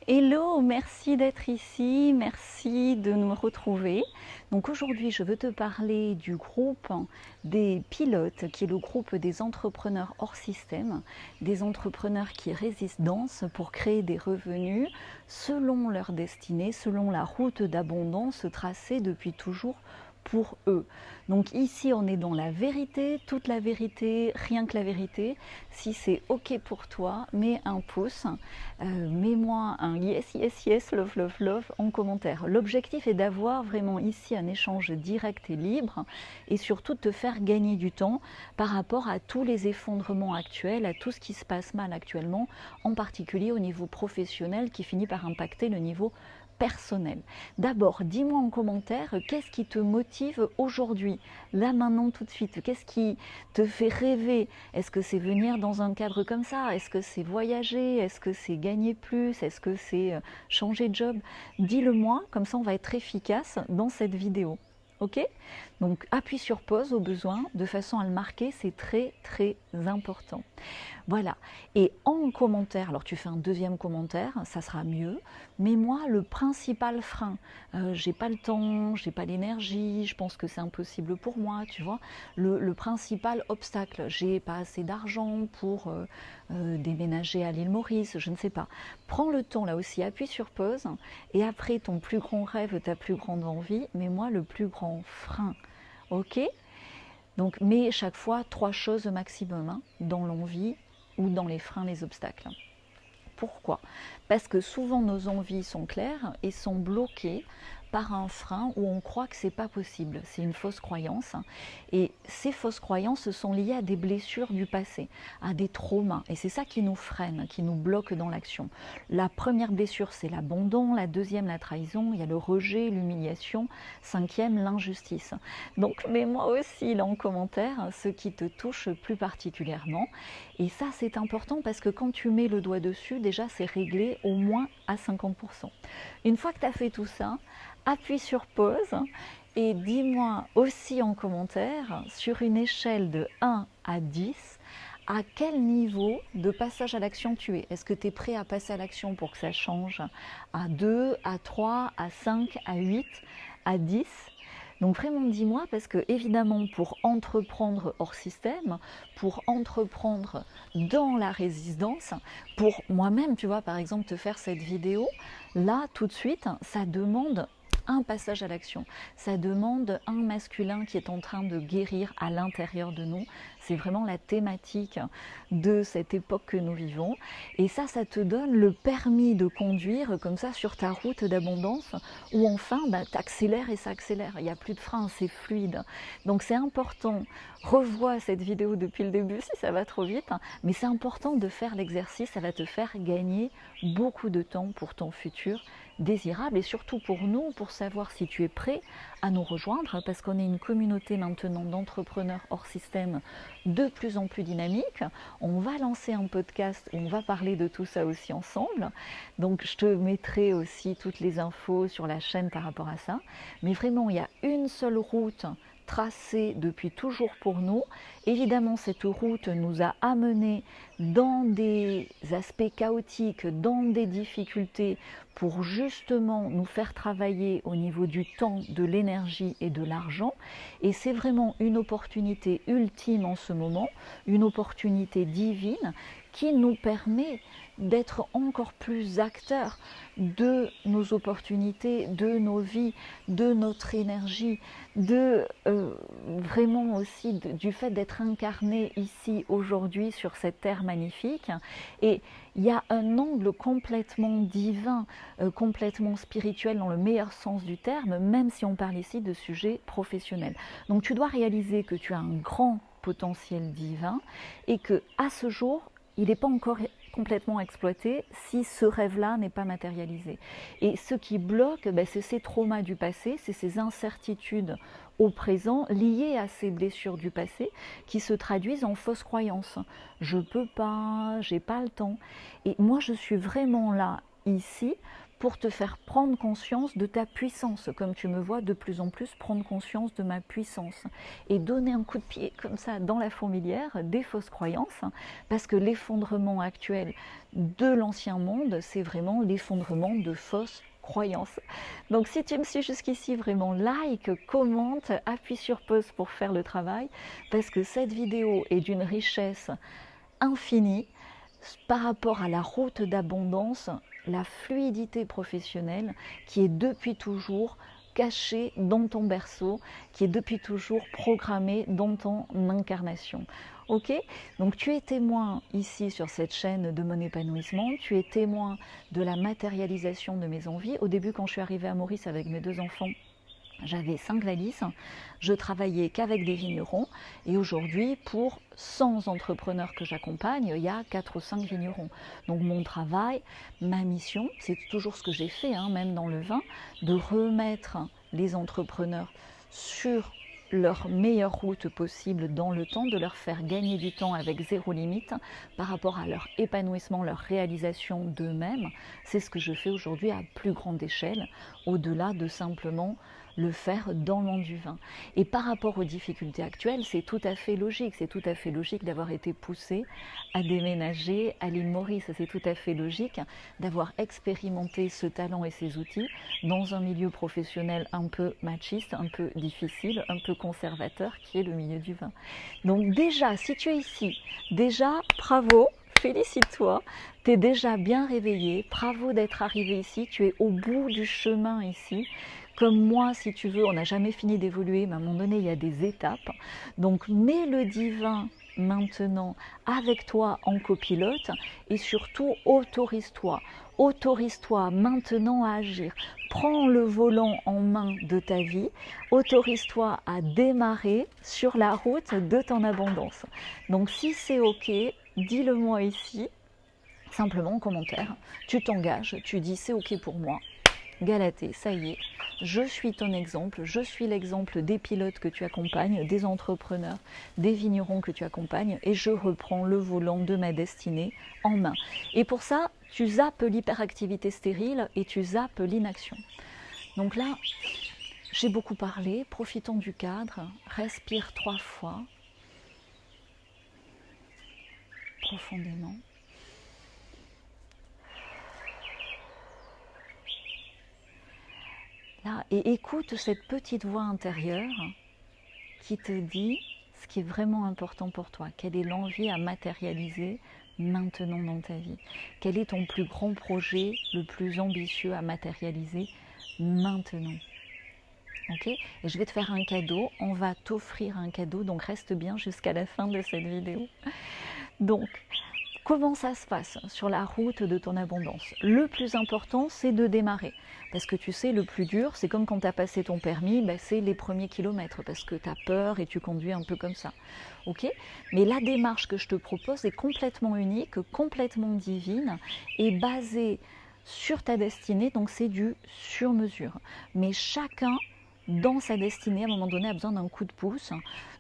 Hello, merci d'être ici, merci de nous retrouver. Donc aujourd'hui, je veux te parler du groupe des pilotes, qui est le groupe des entrepreneurs hors système, des entrepreneurs qui résistent pour créer des revenus selon leur destinée, selon la route d'abondance tracée depuis toujours pour eux. Donc ici, on est dans la vérité, toute la vérité, rien que la vérité. Si c'est OK pour toi, mets un pouce, mets-moi un yes, yes, yes, love, love, love en commentaire. L'objectif est d'avoir vraiment ici un échange direct et libre et surtout de te faire gagner du temps par rapport à tous les effondrements actuels, à tout ce qui se passe mal actuellement, en particulier au niveau professionnel qui finit par impacter le niveau personnel. D'abord, dis-moi en commentaire qu'est-ce qui te motive aujourd'hui, là maintenant tout de suite, qu'est-ce qui te fait rêver? Est-ce que c'est venir dans un cadre comme ça? Est-ce que c'est voyager? Est-ce que c'est gagner plus? Est-ce que c'est changer de job? Dis-le moi, comme ça on va être efficace dans cette vidéo. Ok? Donc appuie sur pause au besoin de façon à le marquer, c'est très très important. Voilà. Et en commentaire, alors tu fais un deuxième commentaire, ça sera mieux. Mais moi, le principal frein, j'ai pas le temps, j'ai pas l'énergie, je pense que c'est impossible pour moi, tu vois. Le principal obstacle, j'ai pas assez d'argent pour déménager à l'île Maurice, je ne sais pas. Prends le temps là aussi, appuie sur pause. Et après, ton plus grand rêve, ta plus grande envie, mais moi, le plus grand frein. Ok? Donc, mets chaque fois 3 choses au maximum dans l'envie ou dans les freins, les obstacles. Pourquoi? Parce que souvent nos envies sont claires et sont bloquées par un frein où on croit que c'est pas possible. C'est une fausse croyance. Et ces fausses croyances sont liées à des blessures du passé, à des traumas. Et c'est ça qui nous freine, qui nous bloque dans l'action. La première blessure, c'est l'abandon. La deuxième, la trahison. Il y a le rejet, l'humiliation. Cinquième, l'injustice. Donc, mets-moi aussi là en commentaire ce qui te touche plus particulièrement. Et ça, c'est important parce que quand tu mets le doigt dessus, déjà, c'est réglé au moins à 50%. Une fois que tu as fait tout ça, appuie sur pause et dis-moi aussi en commentaire, sur une échelle de 1 à 10, à quel niveau de passage à l'action tu es. Est-ce que tu es prêt à passer à l'action pour que ça change à 2, à 3, à 5, à 8, à 10? Donc vraiment dis-moi, parce que évidemment pour entreprendre hors système, pour entreprendre dans la résistance, pour moi-même, tu vois, par exemple te faire cette vidéo, là tout de suite, ça demande un passage à l'action. Ça demande un masculin qui est en train de guérir à l'intérieur de nous. C'est vraiment la thématique de cette époque que nous vivons. Et ça te donne le permis de conduire comme ça sur ta route d'abondance où enfin, t'accélères et ça accélère. Il n'y a plus de frein, c'est fluide. Donc c'est important. Revois cette vidéo depuis le début si ça va trop vite. Mais c'est important de faire l'exercice. Ça va te faire gagner beaucoup de temps pour ton futur désirable et surtout pour nous, pour savoir si tu es prêt à nous rejoindre, parce qu'on est une communauté maintenant d'entrepreneurs hors système de plus en plus dynamique. On va lancer un podcast où on va parler de tout ça aussi ensemble. Donc je te mettrai aussi toutes les infos sur la chaîne par rapport à ça. Mais vraiment, il y a une seule route tracée depuis toujours pour nous. Évidemment, cette route nous a amenés dans des aspects chaotiques, dans des difficultés pour justement nous faire travailler au niveau du temps, de l'énergie et de l'argent. Et c'est vraiment une opportunité ultime en ce moment, une opportunité divine qui nous permet d'être encore plus acteurs de nos opportunités, de nos vies, de notre énergie, de vraiment aussi du fait d'être incarné ici aujourd'hui sur cette terre magnifique. Et il y a un angle complètement divin, complètement spirituel dans le meilleur sens du terme, même si on parle ici de sujets professionnels. Donc tu dois réaliser que tu as un grand potentiel divin et que à ce jour, il n'est pas encore complètement exploité si ce rêve-là n'est pas matérialisé. Et ce qui bloque, c'est ces traumas du passé, c'est ces incertitudes au présent liées à ces blessures du passé qui se traduisent en fausses croyances. Je peux pas, j'ai pas le temps. Et moi, je suis vraiment là, ici, pour te faire prendre conscience de ta puissance, comme tu me vois de plus en plus prendre conscience de ma puissance, et donner un coup de pied comme ça dans la fourmilière des fausses croyances, parce que l'effondrement actuel de l'ancien monde, c'est vraiment l'effondrement de fausses croyances. Donc si tu me suis jusqu'ici, vraiment like, commente, appuie sur pause pour faire le travail, parce que cette vidéo est d'une richesse infinie par rapport à la route d'abondance, la fluidité professionnelle qui est depuis toujours cachée dans ton berceau, qui est depuis toujours programmée dans ton incarnation. Ok, donc tu es témoin ici sur cette chaîne de mon épanouissement, tu es témoin de la matérialisation de mes envies. Au début, quand je suis arrivée à Maurice avec mes 2 enfants, j'avais 5 valises, je travaillais qu'avec des vignerons, et aujourd'hui, pour 100 entrepreneurs que j'accompagne, il y a 4 ou 5 vignerons. Donc mon travail, ma mission, c'est toujours ce que j'ai fait, même dans le vin, de remettre les entrepreneurs sur leur meilleure route possible dans le temps, de leur faire gagner du temps avec zéro limite par rapport à leur épanouissement, leur réalisation d'eux-mêmes. C'est ce que je fais aujourd'hui à plus grande échelle, au-delà de simplement le faire dans le monde du vin. Et par rapport aux difficultés actuelles, c'est tout à fait logique. C'est tout à fait logique d'avoir été poussé à déménager à l'île Maurice. C'est tout à fait logique d'avoir expérimenté ce talent et ces outils dans un milieu professionnel un peu machiste, un peu difficile, un peu conservateur, qui est le milieu du vin. Donc déjà, si tu es ici, déjà, bravo, félicite-toi, tu es déjà bien réveillé, bravo d'être arrivé ici, tu es au bout du chemin ici. Comme moi, si tu veux, on n'a jamais fini d'évoluer, mais à un moment donné, il y a des étapes. Donc, mets le divin maintenant avec toi en copilote et surtout autorise-toi. Autorise-toi maintenant à agir. Prends le volant en main de ta vie. Autorise-toi à démarrer sur la route de ton abondance. Donc, si c'est OK, dis-le moi ici, simplement en commentaire. Tu t'engages, tu dis c'est OK pour moi. Galatée, ça y est, je suis ton exemple, je suis l'exemple des pilotes que tu accompagnes, des entrepreneurs, des vignerons que tu accompagnes, et je reprends le volant de ma destinée en main. Et pour ça, tu zappes l'hyperactivité stérile et tu zappes l'inaction. Donc là, j'ai beaucoup parlé, profitons du cadre, respire 3 fois, profondément. Là, et écoute cette petite voix intérieure qui te dit ce qui est vraiment important pour toi. Quelle est l'envie à matérialiser maintenant dans ta vie? Quel est ton plus grand projet, le plus ambitieux à matérialiser maintenant? Ok? Et je vais te faire un cadeau. On va t'offrir un cadeau, donc reste bien jusqu'à la fin de cette vidéo. Donc, comment ça se passe sur la route de ton abondance? Le plus important, c'est de démarrer. Parce que tu sais, le plus dur, c'est comme quand tu as passé ton permis, c'est les premiers kilomètres, parce que tu as peur et tu conduis un peu comme ça. Ok? Mais la démarche que je te propose est complètement unique, complètement divine, et basée sur ta destinée, donc c'est du sur-mesure. Mais chacun, dans sa destinée, à un moment donné, a besoin d'un coup de pouce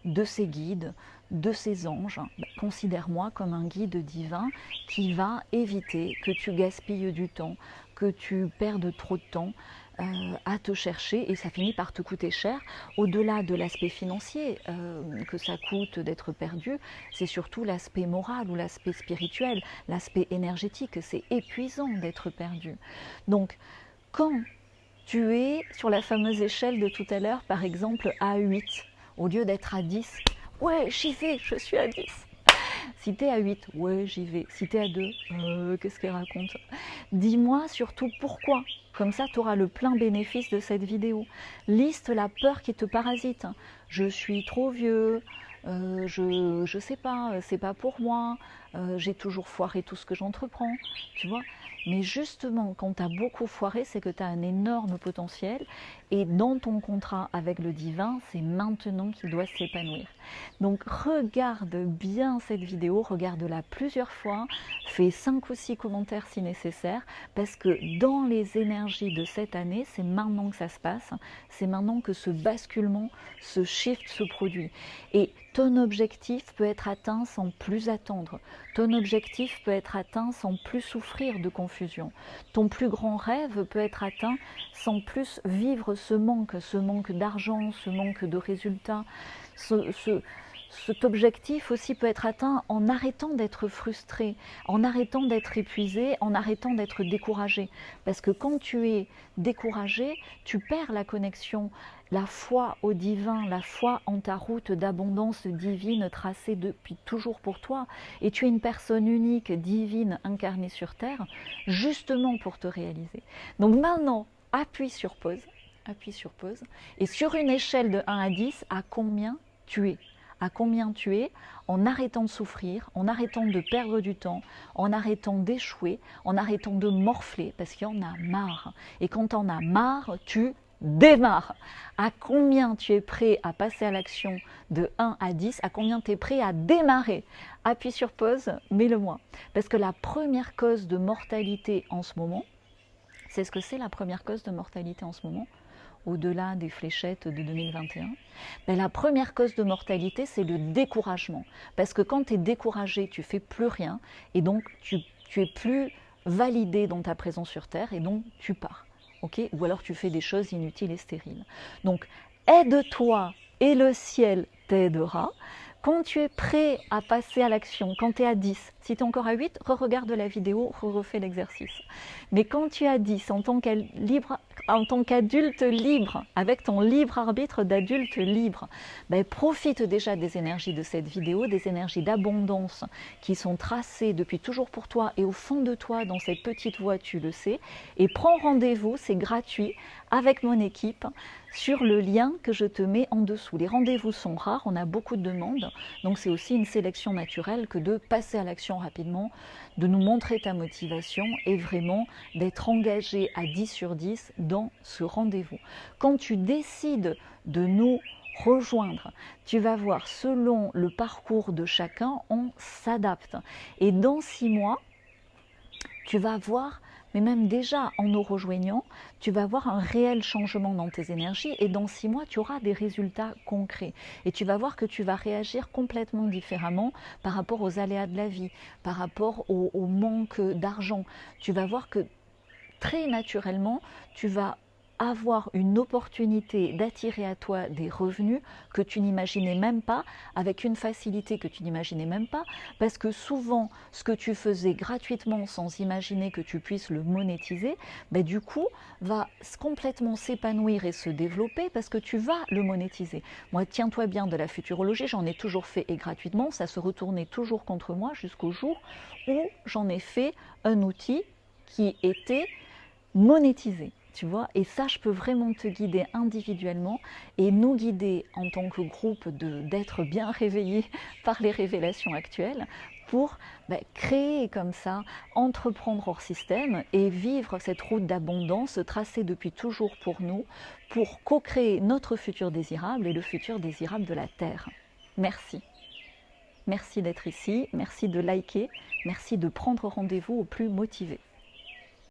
de ses guides, de ses anges. Considère-moi comme un guide divin qui va éviter que tu gaspilles du temps, que tu perdes trop de temps à te chercher, et ça finit par te coûter cher. Au-delà de l'aspect financier que ça coûte d'être perdu, c'est surtout l'aspect moral ou l'aspect spirituel, l'aspect énergétique. C'est épuisant d'être perdu. Donc, quand tu es sur la fameuse échelle de tout à l'heure, par exemple à 8, au lieu d'être à 10, ouais, j'y vais, je suis à 10. Si tu es à 8, ouais, j'y vais. Si tu es à 2, qu'est-ce qu'elle raconte? Dis-moi surtout pourquoi. Comme ça, tu auras le plein bénéfice de cette vidéo. Liste la peur qui te parasite. Je suis trop vieux, je sais pas, c'est pas pour moi, j'ai toujours foiré tout ce que j'entreprends, tu vois. Mais justement, quand tu as beaucoup foiré, c'est que tu as un énorme potentiel, et dans ton contrat avec le divin, c'est maintenant qu'il doit s'épanouir. Donc regarde bien cette vidéo, regarde-la plusieurs fois, fais 5 ou 6 commentaires si nécessaire, parce que dans les énergies de cette année, c'est maintenant que ça se passe, c'est maintenant que ce basculement, ce shift se produit. Et ton objectif peut être atteint sans plus attendre. Ton objectif peut être atteint sans plus souffrir de confusion. Ton plus grand rêve peut être atteint sans plus vivre ce manque d'argent, ce manque de résultats. Cet objectif aussi peut être atteint en arrêtant d'être frustré, en arrêtant d'être épuisé, en arrêtant d'être découragé. Parce que quand tu es découragé, tu perds la connexion, la foi au divin, la foi en ta route d'abondance divine tracée depuis toujours pour toi. Et tu es une personne unique, divine, incarnée sur Terre, justement pour te réaliser. Donc maintenant, appuie sur pause, et sur une échelle de 1 à 10, à combien tu es? À combien tu es, en arrêtant de souffrir, en arrêtant de perdre du temps, en arrêtant d'échouer, en arrêtant de morfler, parce qu'il y en a marre. Et quand tu en as marre, tu démarres. À combien tu es prêt à passer à l'action de 1 à 10, à combien tu es prêt à démarrer? Appuie sur pause, mets-le-moi. Parce que la première cause de mortalité en ce moment, c'est ce que c'est la première cause de mortalité en ce moment, au-delà des fléchettes de 2021, ben la première cause de mortalité, c'est le découragement. Parce que quand tu es découragé, tu ne fais plus rien, et donc tu es plus validé dans ta présence sur Terre, et donc tu pars. Okay, ou alors tu fais des choses inutiles et stériles. Donc, aide-toi et le ciel t'aidera. Quand tu es prêt à passer à l'action, quand tu es à 10, si tu es encore à 8, re-regarde la vidéo, refais l'exercice. Mais quand tu es à 10, en tant qu'adulte libre, avec ton libre arbitre d'adulte libre, ben, profite déjà des énergies de cette vidéo, des énergies d'abondance qui sont tracées depuis toujours pour toi et au fond de toi, dans cette petite voie, tu le sais, et prends rendez-vous, c'est gratuit, avec mon équipe, sur le lien que je te mets en dessous. Les rendez-vous sont rares, on a beaucoup de demandes, donc c'est aussi une sélection naturelle que de passer à l'action rapidement, de nous montrer ta motivation et vraiment d'être engagé à 10 sur 10 dans ce rendez-vous. Quand tu décides de nous rejoindre, tu vas voir, selon le parcours de chacun, on s'adapte. Et dans 6 mois, tu vas voir, mais même déjà en nous rejoignant, tu vas voir un réel changement dans tes énergies et dans 6 mois, tu auras des résultats concrets. Et tu vas voir que tu vas réagir complètement différemment par rapport aux aléas de la vie, par rapport au manque d'argent. Tu vas voir que très naturellement, tu vas avoir une opportunité d'attirer à toi des revenus que tu n'imaginais même pas, avec une facilité que tu n'imaginais même pas, parce que souvent, ce que tu faisais gratuitement sans imaginer que tu puisses le monétiser, ben du coup, va complètement s'épanouir et se développer parce que tu vas le monétiser. Moi, tiens-toi bien de la futurologie, j'en ai toujours fait et gratuitement, ça se retournait toujours contre moi jusqu'au jour où j'en ai fait un outil qui était monétisé. Tu vois, et ça, je peux vraiment te guider individuellement et nous guider en tant que groupe d'être bien réveillés par les révélations actuelles pour créer comme ça, entreprendre hors système et vivre cette route d'abondance tracée depuis toujours pour nous, pour co-créer notre futur désirable et le futur désirable de la Terre. Merci. Merci d'être ici, merci de liker, merci de prendre rendez-vous au plus motivé.